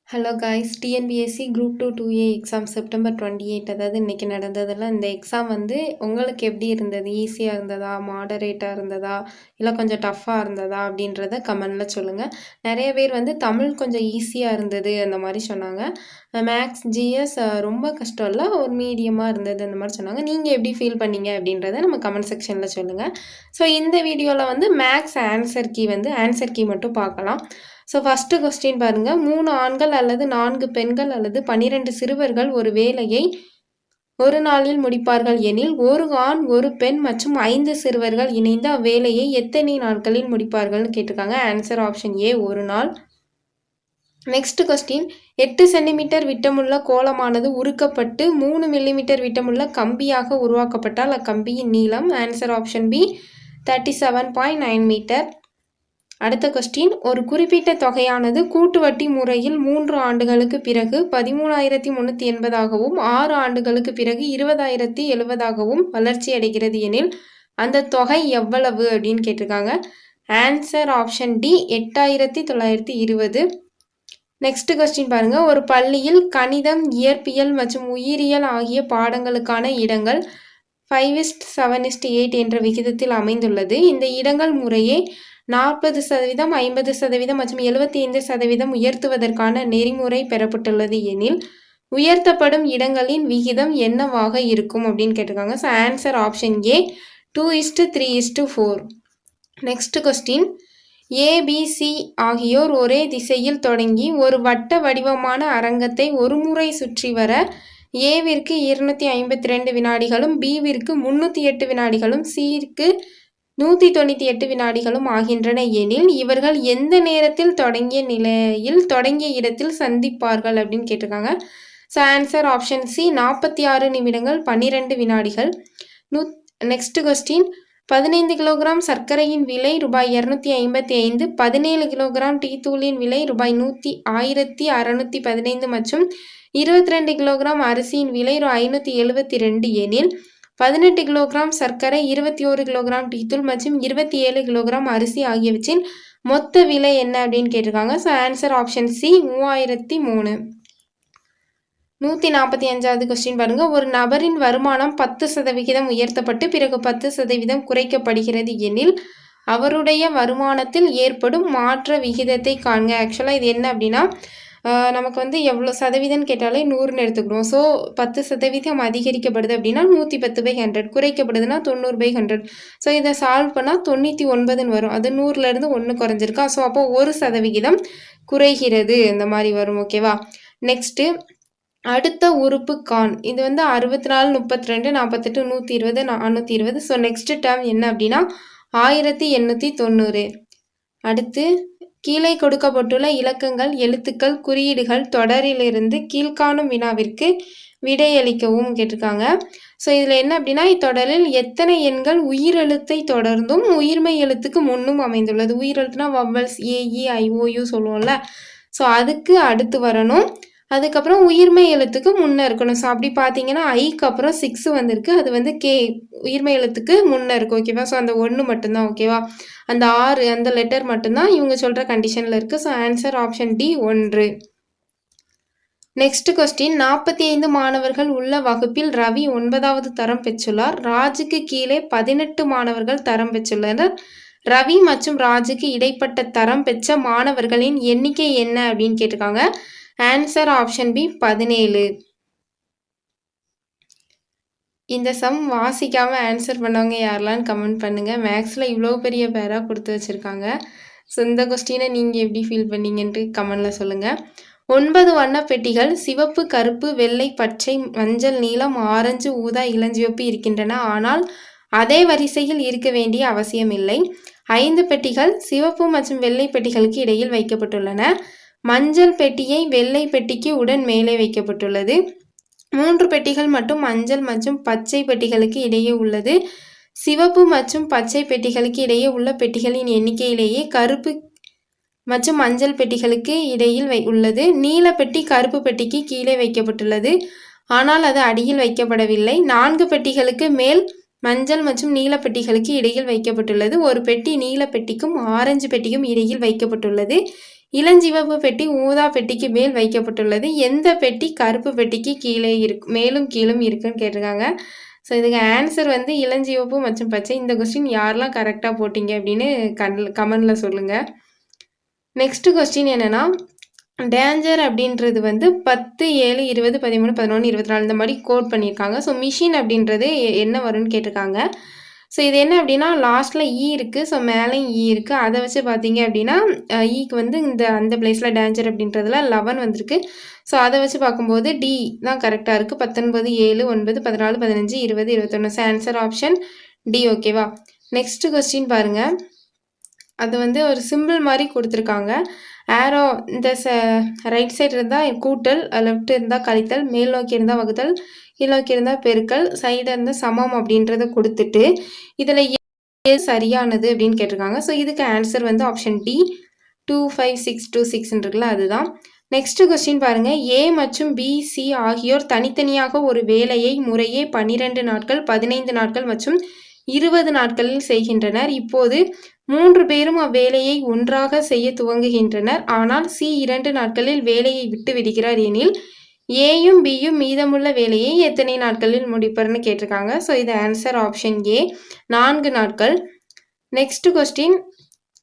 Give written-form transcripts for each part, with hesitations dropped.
Hello guys, TNPSC group 2 2A exam September 28 அதாவது இன்றைக்கி நடந்ததில் இந்த எக்ஸாம் உங்களுக்கு எப்படி இருந்தது? ஈஸியாக இருந்ததா, மாடரேட்டாக இருந்ததா, இல்லை கொஞ்சம் டஃப்பாக இருந்ததா அப்படின்றத கமெண்டில் சொல்லுங்கள். நிறைய பேர் தமிழ் கொஞ்சம் ஈஸியாக இருந்தது அந்த மாதிரி சொன்னாங்க. மேக்ஸ் ஜிஎஸ் ரொம்ப கஷ்டம் இல்லை, ஒரு மீடியமாக இருந்தது அந்த மாதிரி சொன்னாங்க. நீங்கள் எப்படி ஃபீல் பண்ணீங்க அப்படின்றத நம்ம கமெண்ட் செக்ஷனில் சொல்லுங்கள். ஸோ இந்த வீடியோவில் மேக்ஸ் ஆன்சர் கீ மட்டும் பார்க்கலாம். ஸோ ஃபஸ்ட்டு கொஸ்டின் பாருங்கள். 3 ஆண்கள் அல்லது 4 பெண்கள் அல்லது 12 சிறுவர்கள் ஒரு வேலையை ஒரு நாளில் முடிப்பார்கள் எனில் ஒரு ஆண் ஒரு பெண் மற்றும் 5 சிறுவர்கள் இணைந்து அவ்வேலையை எத்தனை நாட்களில் முடிப்பார்கள் கேட்டிருக்காங்க. ஆன்சர் ஆப்ஷன் ஏ, ஒரு நாள். நெக்ஸ்ட் கொஸ்டின், 8 சென்டிமீட்டர் விட்டமுள்ள கோலமானது உருக்கப்பட்டு 3 மில்லிமீட்டர் விட்டமுள்ள கம்பியாக உருவாக்கப்பட்டால் அக்கம்பியின் நீளம். Answer option B, 37.9 metre. அடுத்த கொஸ்டின், ஒரு குறிப்பிட்ட தொகையானது கூட்டு வட்டி முறையில் 3 ஆண்டுகளுக்கு பிறகு 13,380ஆகவும் 6 ஆண்டுகளுக்கு பிறகு 20,070ஆகவும் வளர்ச்சி அடைகிறது எனில் அந்த தொகை எவ்வளவு அப்படின்னு கேட்டிருக்காங்க. Answer option D, 8,920. Next question பாருங்க. ஒரு பள்ளியில் கணிதம், இயற்பியல் மற்றும் உயிரியல் ஆகிய பாடங்களுக்கான இடங்கள் 5:7:8 என்ற விகிதத்தில் அமைந்துள்ளது. இந்த இடங்கள் முறையே 40%, 50% மற்றும் 75% உயர்த்துவதற்கான நெறிமுறை பெறப்பட்டுள்ளது எனில் உயர்த்தப்படும் இடங்களின் விகிதம் என்னவாக இருக்கும் அப்படின்னு கேட்டிருக்காங்க. ஸோ ஆன்சர் ஆப்ஷன் ஏ, 2:3:4. நெக்ஸ்ட் கொஸ்டின், ஏபிசி ஆகியோர் ஒரே திசையில் தொடங்கி ஒரு வட்ட வடிவமான அரங்கத்தை ஒரு முறை சுற்றி வர ஏவிற்கு 252 வினாடிகளும், பிவிற்கு 308 வினாடிகளும், சிற்கு 198 வினாடிகளும் ஆகின்றன எனில் இவர்கள் எந்த நேரத்தில் தொடங்கிய நிலையில் தொடங்கிய இடத்தில் சந்திப்பார்கள் அப்படின்னு கேட்டிருக்காங்க. ஸோ ஆன்சர் ஆப்ஷன் சி, 46 நிமிடங்கள் 12 வினாடிகள். நெக்ஸ்ட் கொஸ்டின், 15 கிலோகிராம் சர்க்கரையின் விலை ரூபாய் 255, 17 கிலோகிராம் டீ தூளின் விலை ரூபாய் 1,615 மற்றும் 22 கிலோகிராம் அரிசியின் விலை 572 எனில் 18 கிலோகிராம் சர்க்கரை, 21 கிலோகிராம் டீத்தூள் மற்றும் 27 கிலோகிராம் அரிசி ஆகியவற்றின் மொத்த விலை என்ன அப்படின்னு கேட்டிருக்காங்க. So answer option C, 3003. 145வது கொஸ்டின் பாருங்க. ஒரு நபரின் வருமானம் 10% உயர்த்தப்பட்டு பிறகு 10% குறைக்கப்படுகிறது எனில் அவருடைய வருமானத்தில் ஏற்படும் மாற்ற விகிதத்தை காண்க. ஆக்சுவலாக இது என்ன அப்படின்னா, நமக்கு எவ்வளோ சதவீதம் கேட்டாலே 100ன்னு எடுத்துக்கணும். ஸோ 10% அதிகரிக்கப்படுது அப்படின்னா 110/100, குறைக்கப்படுதுன்னா 90/100. ஸோ இதை சால்வ் பண்ணால் 99ன்னு வரும். அது 100லேருந்து 1 குறைஞ்சிருக்கா. ஸோ அப்போ 1% குறைகிறது, இந்த மாதிரி வரும். ஓகேவா. நெக்ஸ்ட்டு, அடுத்த உறுப்பு கான். இது 64, 32, 48, 120, 420. ஸோ நெக்ஸ்ட் டேர்ம் என்ன அப்படின்னா 1890. அடுத்து, கீழே கொடுக்கப்பட்டுள்ள இலக்கங்கள், எழுத்துக்கள், குறியீடுகள் தொடரிலிருந்து கீழ்காணும் வினாவிற்கு விடையளிக்கவும் கேட்டிருக்காங்க. ஸோ இதில் என்ன அப்படின்னா, இத்தொடரில் எத்தனை எண்கள் உயிரெழுத்தை தொடர்ந்தும் உயிர்மை எழுத்துக்கு முன்னும் அமைந்துள்ளது. உயிரெழுத்துனா வவ்வல்ஸ், AEIOU சொல்லுவோம்ல. ஸோ அதுக்கு அடுத்து வரணும். அதுக்கப்புறம் உயிர்மை எழுத்துக்கு முன்னே இருக்கணும். ஸோ அப்படி பார்த்தீங்கன்னா ஐக்கு அப்புறம் 6 வந்திருக்கு. அது கே, உயிர்மை எழுத்துக்கு முன்னே இருக்குது. ஓகேவா. ஸோ அந்த 1 மட்டும்தான். ஓகேவா. அந்த 6 அந்த லெட்டர் மட்டும்தான் இவங்க சொல்கிற கண்டிஷனில் இருக்குது. So answer option D, 1. Next question, 45 மாணவர்கள் உள்ள வகுப்பில் ரவி 9வது தரம் பெற்றுள்ளார். ராஜுக்கு கீழே 18 மாணவர்கள் தரம் பெற்றுள்ளனர். ரவி மற்றும் ராஜுக்கு இடைப்பட்ட தரம் பெற்ற மாணவர்களின் எண்ணிக்கை என்ன அப்படின்னு கேட்டிருக்காங்க. Answer option B, 17. இந்த சம் வாசிக்காமல் ஆன்சர் பண்ணவங்க யாரெல்லாம் கமெண்ட் பண்ணுங்கள். மேக்ஸில் இவ்வளோ பெரிய பேராக கொடுத்து வச்சுருக்காங்க. ஸோ இந்த கொஸ்டினை நீங்கள் எப்படி ஃபீல் பண்ணீங்கன்ட்டு கமெண்டில் சொல்லுங்கள். 9 வண்ண பெட்டிகள் சிவப்பு, கருப்பு, வெள்ளை, பச்சை, மஞ்சள், நீலம், ஆரஞ்சு, ஊதா, இளஞ்சிவப்பு இருக்கின்றன. ஆனால் அதே வரிசையில் இருக்க வேண்டிய அவசியமில்லை. 5 பெட்டிகள் சிவப்பு மற்றும் வெள்ளை பெட்டிகளுக்கு இடையில் வைக்கப்பட்டுள்ளன. மஞ்சள் பெட்டியை வெள்ளை பெட்டிக்கு உடன் மேலே வைக்கப்பட்டுள்ளது. 3 பெட்டிகள் மட்டும் மஞ்சள் மற்றும் பச்சை பெட்டிகளுக்கு இடையே உள்ளது. சிவப்பு மற்றும் பச்சை பெட்டிகளுக்கு இடையே உள்ள பெட்டிகளின் எண்ணிக்கையிலேயே கருப்பு மற்றும் மஞ்சள் பெட்டிகளுக்கு இடையில் உள்ளது. நீல பெட்டி கருப்பு பெட்டிக்கு கீழே வைக்கப்பட்டுள்ளது, ஆனால் அது அடியில் வைக்கப்படவில்லை. 4 பெட்டிகளுக்கு மேல் மஞ்சள் மற்றும் நீல பெட்டிகளுக்கு இடையில் வைக்கப்பட்டுள்ளது. ஒரு பெட்டி நீல பெட்டிக்கும் ஆரஞ்சு பெட்டிக்கும் இடையில் வைக்கப்பட்டுள்ளது. இளஞ்சிவப்பு பெட்டி ஊதா பெட்டிக்கு மேல் வைக்கப்பட்டுள்ளது. எந்த பெட்டி கருப்பு பெட்டிக்கு கீழே மேலும் கீழும் இருக்குன்னு கேட்டிருக்காங்க. ஸோ இதுக்கு ஆன்சர் வந்து இளஞ்சிவப்பு மற்றும் பச்சை. இந்த கொஸ்டின் யாரெல்லாம் கரெக்டாக போட்டிங்க அப்படின்னு கமெண்டில் சொல்லுங்கள். நெக்ஸ்ட் கொஸ்டின் என்னென்னா, டேஞ்சர் அப்படின்றது வந்து 10, 7, 20, 13, 11, 24 இந்த மாதிரி கோட் பண்ணியிருக்காங்க. ஸோ மிஷின் அப்படின்றது என்ன வரும்னு கேட்டிருக்காங்க. ஸோ இது என்ன அப்படின்னா, லாஸ்ட்டில் இ இருக்குது, ஸோ மேலேயும் இ இருக்குது. அதை வச்சு பார்த்தீங்க அப்படின்னா ஈக்கு வந்து அந்த பிளேஸில் டேஞ்சர் அப்படின்றதுல 11 வந்திருக்கு. ஸோ அதை வச்சு பார்க்கும்போது டி தான் கரெக்டாக இருக்குது. 19, 7, 9, 14, 15, 20, 21. So answer option D. ஓகேவா? நெக்ஸ்ட் கொஸ்டின் பாருங்கள். அது வந்து ஒரு சிம்பிள் மாதிரி கொடுத்துருக்காங்க. ஆரோ இந்த ரைட் சைடு இருந்தால் கூட்டல், லெஃப்ட் இருந்தால் கழித்தல், மேல் நோக்கி இருந்தால் வகுத்தல், கீழ் நோக்கி இருந்தால் பெருக்கல், சைடு இருந்தால் சமம் அப்படின்றத கொடுத்துட்டு இதில் எது சரியானது அப்படின்னு கேட்டிருக்காங்க. ஸோ இதுக்கு ஆன்சர் வந்து ஆப்ஷன் டி 2, 5, 6, 2, 6 இருக்குல்ல அதுதான். நெக்ஸ்ட் கொஸ்டின் பாருங்க. ஏ மற்றும் பி, சி ஆகியோர் தனித்தனியாக ஒரு வேலையை முறையே 12 நாட்கள், 15 நாட்கள் மற்றும் 20 நாட்களில் செய்கின்றனர். இப்போது 3 பேரும் அவ்வேலையை ஒன்றாக செய்ய துவங்குகின்றனர். ஆனால் சி 2 நாட்களில் வேலையை விட்டு விடுகிறார் எனில் ஏயும் பியும் மீதமுள்ள வேலையை எத்தனை நாட்களில் முடிப்பர்னு கேட்டிருக்காங்க. ஸோ இது ஆன்சர் ஆப்ஷன் ஏ 4 நாட்கள். Next question.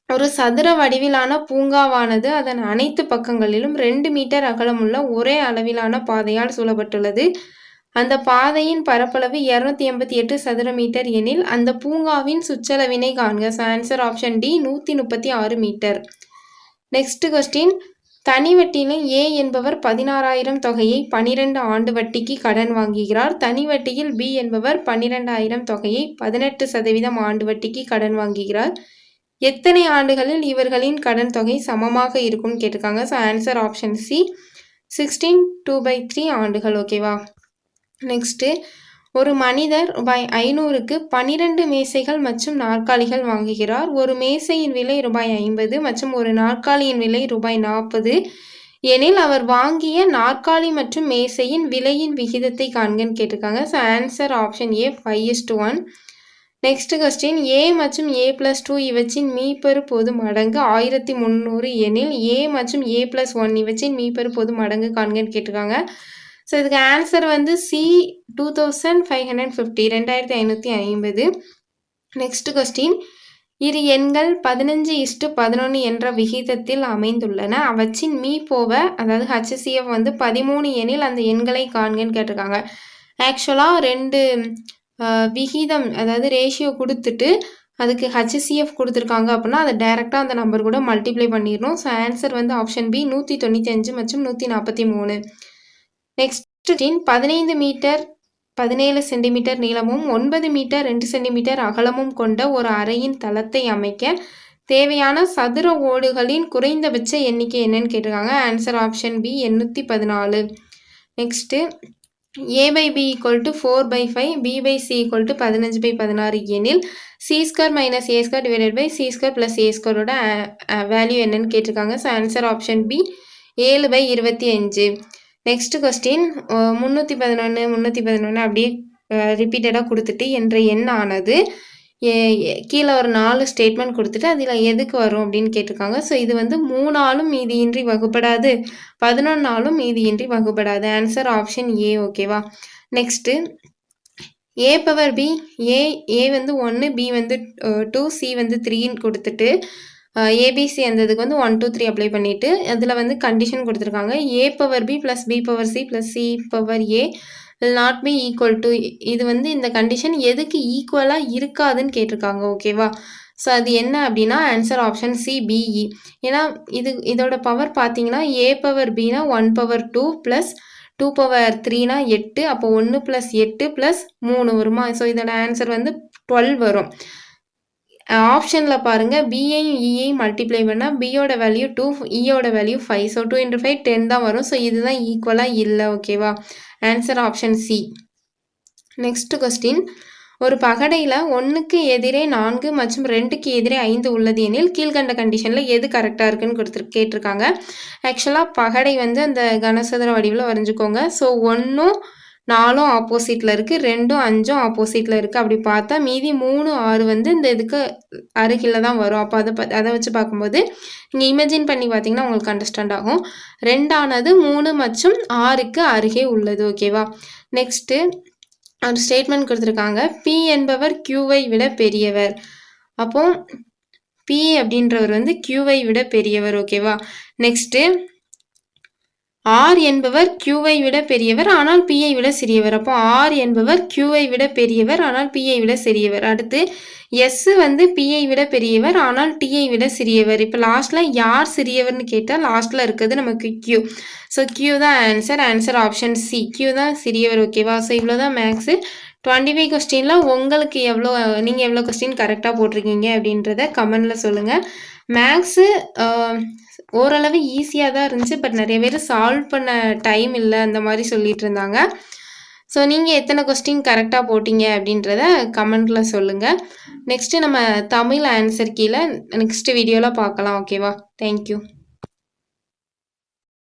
ஒரு சதுர வடிவிலான பூங்காவானது அதன் அனைத்து பக்கங்களிலும் 2 மீட்டர் அகலமுள்ள ஒரே அளவிலான பாதையால் சூழப்பட்டுள்ளது. அந்த பாதையின் பரப்பளவு 288 சதுர மீட்டர் எனில் அந்த பூங்காவின் சுற்றளவினை காண்க. So answer option D 136 metre. Next question. தனி வட்டியில் ஏ என்பவர் 16,000 தொகையை 12 ஆண்டு வட்டிக்கு கடன் வாங்குகிறார். தனி வட்டியில் பி என்பவர் 12,000 தொகையை 18% ஆண்டு வட்டிக்கு கடன் வாங்குகிறார். எத்தனை ஆண்டுகளில் இவர்களின் கடன் தொகை சமமாக இருக்கும்னு கேட்டிருக்காங்க. ஸோ ஆன்சர் ஆப்ஷன் சி 16 2/3 ஆண்டுகள். ஓகேவா? நெக்ஸ்ட்டு. ஒரு மனிதர் ரூபாய் 500க்கு 12 மேசைகள் மற்றும் நாற்காலிகள் வாங்குகிறார். ஒரு மேசையின் விலை ரூபாய் 50 மற்றும் ஒரு நாற்காலியின் விலை ரூபாய் 40 எனில் அவர் வாங்கிய நாற்காலி மற்றும் மேசையின் விலையின் விகிதத்தை காண்கன்னு கேட்டிருக்காங்க. So answer option A 5:1. Next question. A மற்றும் A+2 இவற்றின் மீப்பெரு பொது மடங்கு 1300 எனில் ஏ மற்றும் A+1 இவற்றின் மீப்பெரு பொது மடங்கு காண்கன்னு கேட்டிருக்காங்க. ஸோ இதுக்கு ஆன்சர் வந்து சி 2550 2550. Next question. இரு எண்கள் 15:11 என்ற விகிதத்தில் அமைந்துள்ளன. அவற்றின் மீப்போவ அதாவது HCF வந்து 13 எனில் அந்த எண்களை காண்கன்னு கேட்டிருக்காங்க. ஆக்சுவலாக 2 விகிதம் அதாவது ரேஷியோ கொடுத்துட்டு அதுக்கு HCF கொடுத்துருக்காங்க அப்படின்னா அதை டைரெக்டாக அந்த நம்பர் கூட மல்டிப்ளை பண்ணிடணும். ஸோ ஆன்சர் வந்து ஆப்ஷன் பி 195 மற்றும் 143. நெக்ஸ்ட் 15 மீட்டர் 17 சென்டிமீட்டர் நீளமும் 9 மீட்டர் 2 சென்டிமீட்டர் அகலமும் கொண்ட ஒரு அறையின் தளத்தை அமைக்க தேவையான சதுர ஓடுகளின் குறைந்தபட்ச எண்ணிக்கை என்னன்னு கேட்டிருக்காங்க. Answer option B 814. Next. a/b = 4/5, b/c = 15/16 எனில் c² - a² / c² + a² value என்னன்னு கேட்டிருக்காங்க. So answer option B 7/25. Next question. 311 311 அப்படியே ரிப்பீட்டடாக கொடுத்துட்டு என்ற எண்ணானது கீழே ஒரு 4 ஸ்டேட்மெண்ட் கொடுத்துட்டு அதில் எதுக்கு வரும் அப்படின்னு கேட்டிருக்காங்க. ஸோ இது வந்து 3ஆலும் மீதியின்றி வகுப்படாது, 11ஆலும் மீதியின்றி வகுப்படாது. ஆன்சர் ஆப்ஷன் ஏ. ஓகேவா? நெக்ஸ்ட்டு. a/b ஏ வந்து 1, b வந்து 2, c வந்து 3ன்னு கொடுத்துட்டு ஏபிசி அந்த இதுக்கு வந்து 1 2 3 அப்ளை பண்ணிவிட்டு அதில் வந்து கண்டிஷன் கொடுத்துருக்காங்க. a/b + b/c + c/a will not be equal to. இது வந்து இந்த கண்டிஷன் எதுக்கு ஈக்குவலாக இருக்காதுன்னு கேட்டிருக்காங்க. ஓகேவா? ஸோ அது என்ன அப்படின்னா ஆன்சர் ஆப்ஷன் சி பிஇ. ஏன்னா இதோட பவர் பார்த்தீங்கன்னா a/bனா 1/2 + 2/3னா 8. அப்போ 1 + 8 + 3 வருமா? ஸோ இதோட ஆன்சர் வந்து 12 வரும். ஆப்ஷனில் பாருங்கள் பியையும் இயையும் மல்டிப்ளை பண்ணால் பியோட வேல்யூ 2, இயோட வேல்யூ 5. ஸோ 2 × 5 10 தான் வரும். ஸோ இதுதான் ஈக்குவலாக இல்லை. ஓகேவா? Answer option C. Next question. ஒரு பகடையில் 1க்கு எதிரே 4 மற்றும் 2க்கு எதிரே 5 உள்ளது எனில் கீழ்கண்ட கண்டிஷனில் எது கரெக்டாக இருக்குன்னு கேட்டிருக்காங்க. ஆக்சுவலாக பகடை வந்து அந்த கனசதுர வடிவில் வரைஞ்சிக்கோங்க. ஸோ 1ம் 4ம் ஆப்போசிட்டில் இருக்குது, 2ம் 5ம் ஆப்போசிட்டில் இருக்குது. அப்படி பார்த்தா மீதி 3, 6 வந்து இந்த இதுக்கு அருகில் தான் வரும். அப்போ அதை வச்சு பார்க்கும்போது இங்கே இமேஜின் பண்ணி பார்த்தீங்கன்னா உங்களுக்கு அண்டர்ஸ்டாண்ட் ஆகும். 2ஆனது 3 மற்றும் 6க்கு அருகே உள்ளது. ஓகேவா? நெக்ஸ்ட்டு ஒரு ஸ்டேட்மெண்ட் கொடுத்துருக்காங்க. P என்பவர் Qவை விட பெரியவர். அப்போ P அப்படின்றவர் வந்து Qவை விட பெரியவர். ஓகேவா? நெக்ஸ்ட்டு R என்பவர் Qவை விட பெரியவர் ஆனால் Pயை விட சிறியவர். அப்போ R என்பவர் Qவை விட பெரியவர் ஆனால் Pயை விட சிறியவர். அடுத்து S வந்து Pயை விட பெரியவர் ஆனால் Tயை விட சிறியவர். இப்போ லாஸ்ட்டில் யார் சிறியவர்னு கேட்டால் லாஸ்ட்டில் இருக்கிறது நமக்கு Q. ஸோ Q தான் ஆன்சர் ஆப்ஷன் சி. Q தான் சிறியவர். ஓகேவா? ஸோ இவ்வளோ தான் மேக்ஸு. 25 கொஸ்டினில் உங்களுக்கு நீங்கள் எவ்வளோ கொஸ்டின் கரெக்டாக போட்டிருக்கீங்க அப்படின்றத கமெண்டில் சொல்லுங்கள். மேக்ஸு ஓரளவு ஈஸியாக தான் இருந்துச்சு. பட் நிறைய பேர் சால்வ் பண்ண டைம் இல்லை அந்த மாதிரி சொல்லிட்டு இருந்தாங்க. ஸோ நீங்கள் எத்தனை கொஸ்டின் கரெக்டாக போட்டிங்க அப்படின்றத கமெண்ட்டில் சொல்லுங்கள். நெக்ஸ்ட்டு நம்ம தமிழ் ஆன்சர் கீழே நெக்ஸ்ட் வீடியோவில் பார்க்கலாம். ஓகேவா? தேங்க்யூ.